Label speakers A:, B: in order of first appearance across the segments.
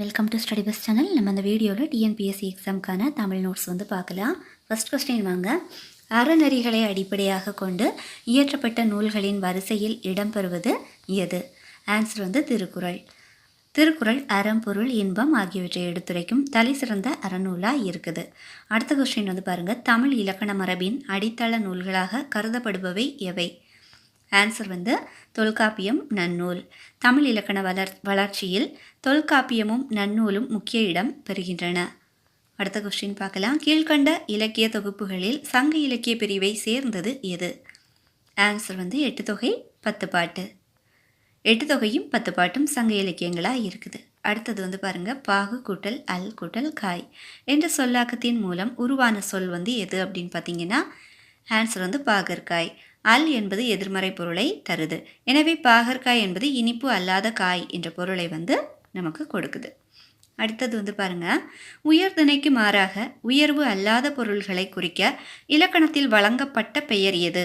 A: Welcome to study bus channel. நம்ம அந்த வீடியோவில் டிஎன்பிஎஸ்சி எக்ஸாமுக்கான தமிழ் நோட்ஸ் பார்க்கலாம். ஃபர்ஸ்ட் கொஸ்டின் வாங்க. அறநெறிகளை அடிப்படையாக கொண்டு இயற்றப்பட்ட நூல்களின் வரிசையில் இடம்பெறுவது எது? ஆன்சர் திருக்குறள். திருக்குறள் அறம், பொருள், இன்பம் ஆகியவற்றை எடுத்துரைக்கும் தலை சிறந்த அறநூலாக இருக்குது. அடுத்த கொஸ்டின் பாருங்கள். தமிழ் இலக்கண மரபின் அடித்தள நூல்களாக கருதப்படுபவை எவை? ஆன்சர் தொல்காப்பியம், நன்னூல். தமிழ் இலக்கண வளர்ச்சியில் தொல்காப்பியமும் நன்னூலும் முக்கிய இடம் பெறுகின்றன. அடுத்த கொஸ்டின் பார்க்கலாம். கீழ்கண்ட இலக்கிய தொகுப்புகளில் சங்க இலக்கிய பிரிவை சேர்ந்தது எது? ஆன்சர் 8 தொகை 10 பாட்டு. 8 தொகையும் 10 பாட்டும் சங்க இலக்கியங்களாக இருக்குது. அடுத்தது பாருங்க. பாகு கூட்டல் அல் கூட்டல் காய் என்ற சொல்லாக்கத்தின் மூலம் உருவான சொல் எது அப்படின்னு பார்த்தீங்கன்னா ஆன்சர் பாகற்காய். அல் என்பது எதிர்மறை பொருளை தருது. எனவே பாகற்காய் என்பது இனிப்பு அல்லாத காய் என்ற பொருளை நமக்கு கொடுக்குது. அடுத்தது பாருங்க. உயர்திணைக்கு மாறாக உயர்வு அல்லாத பொருள்களை குறிக்க இலக்கணத்தில் வழங்கப்பட்ட பெயர் எது?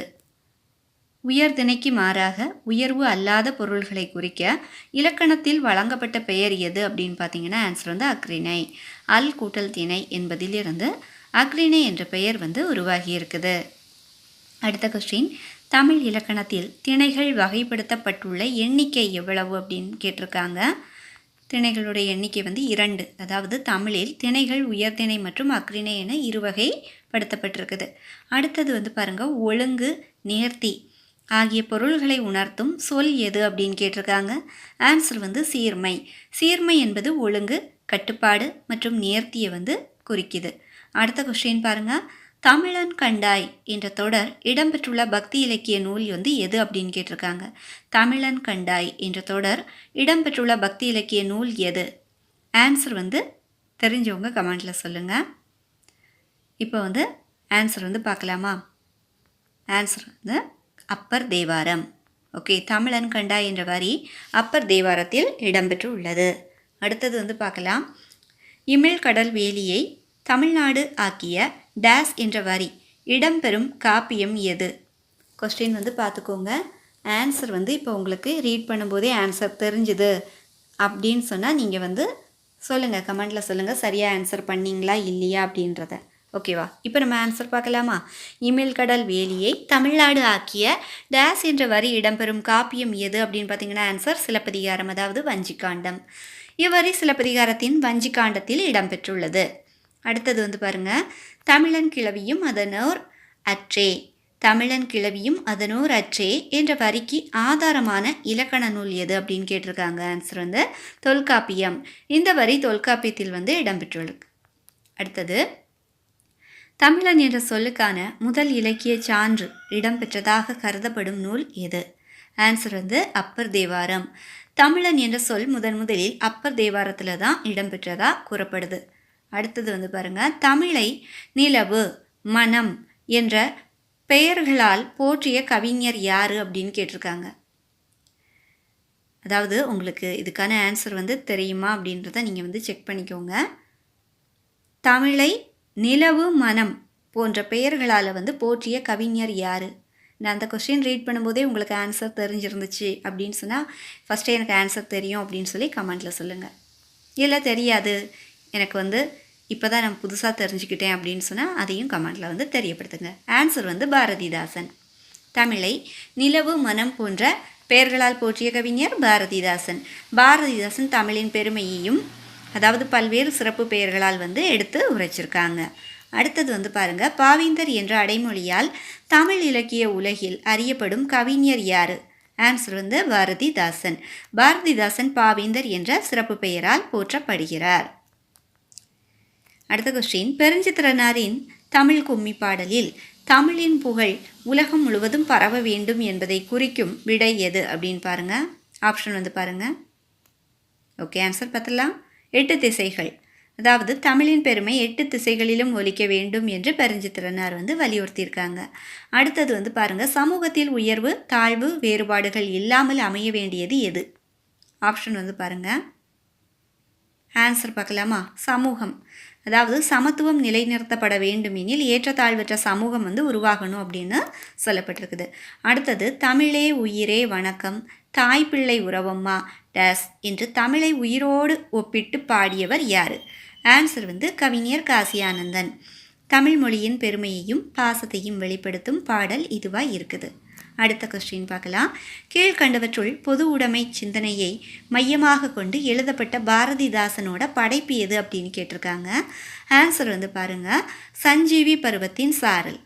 A: உயர்திணைக்கு மாறாக உயர்வு அல்லாத பொருள்களை குறிக்க இலக்கணத்தில் வழங்கப்பட்ட பெயர் எது அப்படின்னு பார்த்தீங்கன்னா ஆன்சர் அக்ரிணை. அல் கூட்டல் திணை என்பதிலிருந்து அக்ரிணை என்ற பெயர் உருவாகி இருக்குது. அடுத்த கொஸ்டின். தமிழ் இலக்கணத்தில் திணைகள் வகைப்படுத்தப்பட்டுள்ள எண்ணிக்கை எவ்வளவு அப்படின்னு கேட்டிருக்காங்க. திணைகளுடைய எண்ணிக்கை 2. அதாவது தமிழில் திணைகள் உயர்திணை மற்றும் அக்ரிணை என இருவகைப்படுத்தப்பட்டிருக்குது. அடுத்தது பாருங்க. ஒழுங்கு, நேர்த்தி ஆகிய பொருள்களை உணர்த்தும் சொல் எது அப்படின்னு கேட்டிருக்காங்க. ஆன்சர் சீர்மை. சீர்மை என்பது ஒழுங்கு, கட்டுப்பாடு மற்றும் நேர்த்தியை குறிக்குது. அடுத்த கொஸ்டின் பாருங்க. தமிழன் கண்டாய் என்ற தொடர் இடம்பெற்றுள்ள பக்தி இலக்கிய நூல் எது அப்படின்னு கேட்டிருக்காங்க. தமிழன் கண்டாய் என்ற தொடர் இடம்பெற்றுள்ள பக்தி இலக்கிய நூல் எது? ஆன்சர் தெரிஞ்சவங்க கமெண்ட்ல சொல்லுங்க. இப்போ ஆன்சர் பார்க்கலாமா? ஆன்சர் அப்பர் தேவாரம். ஓகே, தமிழன் கண்டாய் என்ற வரி அப்பர் தேவாரத்தில் இடம்பெற்று உள்ளது. அடுத்தது பார்க்கலாம். இமிழ் கடல் வேலியை தமிழ்நாடு ஆக்கிய டேஸ் என்ற வரி இடம்பெறும் காப்பியம் எது? கொஸ்டின் பார்த்துக்கோங்க. ஆன்சர் இப்போ உங்களுக்கு ரீட் பண்ணும்போதே ஆன்சர் தெரிஞ்சுது அப்படின்னு சொன்னால் நீங்கள் சொல்லுங்கள், கமெண்டில் சொல்லுங்கள் சரியாக ஆன்சர் பண்ணிங்களா இல்லையா அப்படின்றத. ஓகேவா? இப்போ நம்ம ஆன்சர் பார்க்கலாமா? இமிழ் கடல் வேலியை தமிழ்நாடு ஆக்கிய டேஸ் என்ற வரி இடம்பெறும் காப்பியம் எது அப்படின்னு பார்த்தீங்கன்னா ஆன்சர் சிலப்பதிகாரம், அதாவது வஞ்சிக்காண்டம். இவ்வரி சிலப்பதிகாரத்தின் வஞ்சிக்காண்டத்தில் இடம்பெற்றுள்ளது. அடுத்தது பாருங்க. தமிழன் கிளவியும் அதனோர் அற்றே. தமிழன் கிளவியும் அதனோர் அற்றே என்ற வரிக்கு ஆதாரமான இலக்கண நூல் எது அப்படின்னு கேட்டிருக்காங்க. ஆன்சர் தொல்காப்பியம். இந்த வரி தொல்காப்பியத்தில் இடம்பெற்றுள்ளது. அடுத்தது. தமிழன் என்ற சொல்லுக்கான முதல் இலக்கிய சான்று இடம்பெற்றதாக கருதப்படும் நூல் எது? ஆன்சர் அப்பர் தேவாரம். தமிழன் என்ற சொல் முதலில் அப்பர் தேவாரத்தில் தான் இடம்பெற்றதா கூறப்படுது. அடுத்தது பாருங்க. தமிழை நிலவு, மனம் என்ற பெயர்களால் போற்றிய கவிஞர் யாரு அப்படின்னு கேட்டிருக்காங்க. அதாவது உங்களுக்கு இதுக்கான ஆன்சர் தெரியுமா அப்படின்றத நீங்கள் செக் பண்ணிக்கோங்க. தமிழை நிலவு, மனம் போன்ற பெயர்களால் போற்றிய கவிஞர் யாரு? நான் அந்த கொஸ்டின் ரீட் பண்ணும்போதே உங்களுக்கு ஆன்சர் தெரிஞ்சிருந்துச்சு அப்படின்னு சொன்னால் ஃபஸ்ட்டே எனக்கு ஆன்சர் தெரியும் அப்படின்னு சொல்லி கமெண்ட்டில் சொல்லுங்கள். இல்லை தெரியாது, எனக்கு இப்போ தான் நான் புதுசாக தெரிஞ்சுக்கிட்டேன் அப்படின்னு சொன்னால் அதையும் கமெண்டில் தெரியப்படுத்துங்க. ஆன்சர் பாரதிதாசன். தமிழை நிலவு, மனம் போன்ற பெயர்களால் போற்றிய கவிஞர் பாரதிதாசன். பாரதிதாசன் தமிழின் பெருமையையும் அதாவது பல்வேறு சிறப்பு பெயர்களால் எடுத்து உரைச்சிருக்காங்க. அடுத்தது பாருங்க. பாவேந்தர் என்ற அடைமொழியால் தமிழ் இலக்கிய உலகில் அறியப்படும் கவிஞர் யார்? ஆன்சர் பாரதிதாசன். பாரதிதாசன் பாவேந்தர் என்ற சிறப்பு பெயரால் போற்றப்படுகிறார். அடுத்த கொஸ்டின். பெருஞ்சித்திரனாரின் தமிழ் கும்மி பாடலில் தமிழின் புகழ் உலகம் முழுவதும் பரவ வேண்டும் என்பதை குறிக்கும் விடை எது அப்படின்னு பாருங்க. ஆப்ஷன் பாருங்க. ஓகே, ஆன்சர் பார்த்தலாம். 8 திசைகள். அதாவது தமிழின் பெருமை 8 திசைகளிலும் ஒலிக்க வேண்டும் என்று பெருஞ்சித்திரனார் வலியுறுத்தியிருக்காங்க. அடுத்தது பாருங்க. சமூகத்தில் உயர்வு, தாழ்வு, வேறுபாடுகள் இல்லாமல் அமைய வேண்டியது எது? ஆப்ஷன் பாருங்க. ஆன்சர் பார்க்கலாமா? சமூகம். அதாவது சமத்துவம் நிலைநிறுத்தப்பட வேண்டுமெனில் ஏற்றத்தாழ்வற்ற சமூகம் உருவாகணும் அப்படின்னு சொல்லப்பட்டிருக்குது. அடுத்தது. தமிழே உயிரே வணக்கம், தாய்பிள்ளை உறவம்மா டேஸ் என்று தமிழை உயிரோடு ஒப்பிட்டு பாடியவர் யார்? ஆன்சர் வந்து கவிஞர் காசி ஆனந்தன். தமிழ் மொழியின் பெருமையையும் பாசத்தையும் வெளிப்படுத்தும் பாடல் இதுவாக இருக்குது. அடுத்த கொஸ்டின் பார்க்கலாம். கீழ்கண்டவற்றுள் பொது உடைமை சிந்தனையை மையமாக கொண்டு எழுதப்பட்ட பாரதிதாசனோட படைப்பு எது அப்படின்னு கேட்டிருக்காங்க. ஆன்சர் வந்து பாருங்கள், சஞ்சீவி பருவத்தின் சாரல்.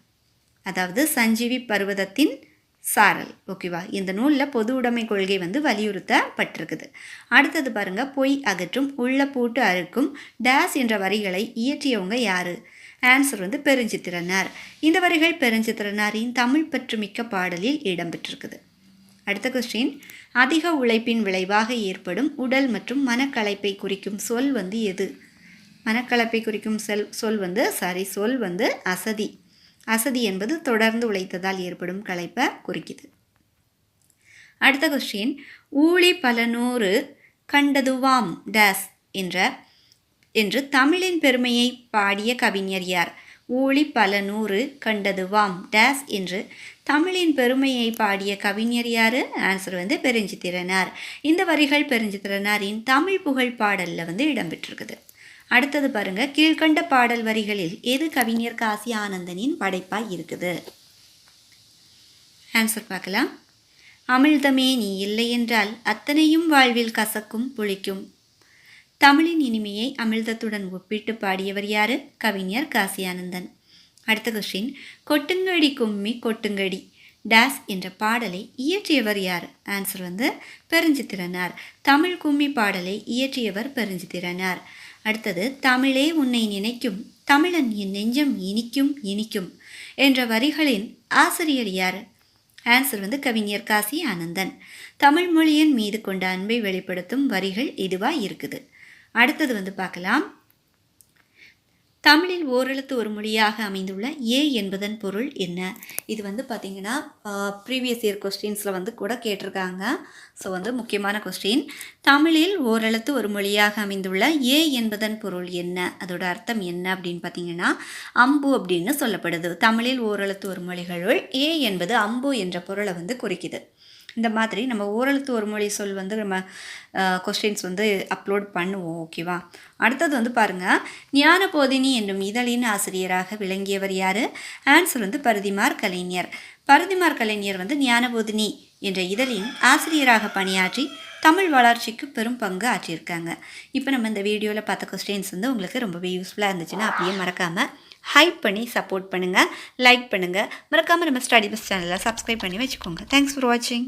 A: அதாவது சஞ்சீவி பருவதத்தின் சாரல். ஓகேவா? இந்த நூலில் பொது உடைமை கொள்கை வந்து வலியுறுத்தப்பட்டிருக்குது. அடுத்தது பாருங்கள், பொய் அகற்றும் உள்ள பூட்டு அறுக்கும் டேஸ் என்ற வரிகளை இயற்றியவங்க யார்? ஆன்சர் வந்து பெருஞ்சித்திரனார். இந்த வரிகள் பெருஞ்சித்திரனாரின் தமிழ் பற்று மிக்க பாடலில் இடம்பெற்றிருக்குது. அடுத்த கொஸ்டின், அதிக உழைப்பின் விளைவாக ஏற்படும் உடல் மற்றும் மனக்களைப்பை குறிக்கும் சொல் வந்து எது? மனக்களைப்பை குறிக்கும் சொல் வந்து அசதி. அசதி என்பது தொடர்ந்து உழைத்ததால் ஏற்படும் களைப்பை குறிக்குது. அடுத்த கொஸ்டின், ஊழி பல நூறு கண்டதுவாம் டேஸ் என்று தமிழின் பெருமையை பாடிய கவிஞர் யார்? ஊழி பல நூறு கண்டதுவாம் டேஸ் என்று தமிழின் பெருமையை பாடிய கவிஞர் யார்? ஆன்சர் வந்து பெருஞ்சித்திரனார். இந்த வரிகள் பெருஞ்சித்திரனாரின் தமிழ் புகழ் பாடலில் வந்து இடம்பெற்றிருக்குது. அடுத்தது பாருங்க, கீழ்கண்ட பாடல் வரிகளில் எது கவிஞர் காசி ஆனந்தனின் படைப்பாக இருக்குது? ஆன்சர் பார்க்கலாம். அமிழ்தமே நீ இல்லை என்றால் அத்தனையும் வாழ்வில் கசக்கும் புளிக்கும். தமிழின் இனிமையை அமிழ்தத்துடன் ஒப்பிட்டு பாடியவர் யார்? கவிஞர் காசி ஆனந்தன். அடுத்த கொஸ்டின், கொட்டுங்கடி கும்மி கொட்டுங்கடி டேஸ் என்ற பாடலை இயற்றியவர் யார்? ஆன்சர் வந்து பெருஞ்சித்திரனார். தமிழ் கும்மி பாடலை இயற்றியவர் பெருஞ்சித்திரனார். அடுத்தது, தமிழே உன்னை நினைக்கும் தமிழன் என் நெஞ்சம் இனிக்கும் இனிக்கும் என்ற வரிகளின் ஆசிரியர் யார்? ஆன்சர் வந்து கவிஞர் காசி ஆனந்தன். தமிழ் மொழியின் மீது கொண்ட அன்பை வெளிப்படுத்தும் வரிகள் இதுவாக இருக்குது. அடுத்தது வந்து பார்க்கலாம், தமிழில் ஓரெழுத்து ஒரு மொழியாக அமைந்துள்ள ஏ என்பதன் பொருள் என்ன? இது வந்து பார்த்திங்கன்னா ப்ரீவியஸ் இயர் கொஸ்டின்ஸில் வந்து கூட கேட்டிருக்காங்க. ஸோ வந்து முக்கியமான கொஸ்டின். தமிழில் ஓரெழுத்து ஒரு மொழியாக அமைந்துள்ள ஏ என்பதன் பொருள் என்ன? அதோட அர்த்தம் என்ன அப்படின்னு பார்த்தீங்கன்னா அம்பு அப்படின்னு சொல்லப்படுது. தமிழில் ஓரெழுத்து ஒரு மொழிகளுள் ஏ என்பது அம்பு என்ற பொருளை வந்து குறிக்குது. இந்த மாதிரி நம்ம ஓரெழுத்து ஒரு மொழி சொல் வந்து நம்ம கொஸ்டின்ஸ் வந்து அப்லோட் பண்ணுவோம். ஓகேவா? அடுத்தது வந்து பாருங்கள், ஞானபோதினி என்னும் இதழின் ஆசிரியராக விளங்கியவர் யார்? ஆன்சர் வந்து பரிதிமார் கலைஞர். பரிதிமார் கலைஞர் வந்து ஞானபோதினி என்ற இதழின் ஆசிரியராக பணியாற்றி தமிழ் வளர்ச்சிக்கு பெரும் பங்கு ஆற்றியிருக்காங்க. இப்போ நம்ம இந்த வீடியோவில் பார்த்த கொஸ்டின்ஸ் வந்து உங்களுக்கு ரொம்பவே யூஸ்ஃபுல்லாக இருந்துச்சுன்னா அப்படியே மறக்காமல் ஹைப் பண்ணி சப்போர்ட் பண்ணுங்கள், லைக் பண்ணுங்கள். மறக்காமல் நம்ம ஸ்டடி பஸ் சேனலை சப்ஸ்கிரைப் பண்ணி வச்சுக்கோங்க. தேங்க்ஸ் ஃபார் வாட்சிங்.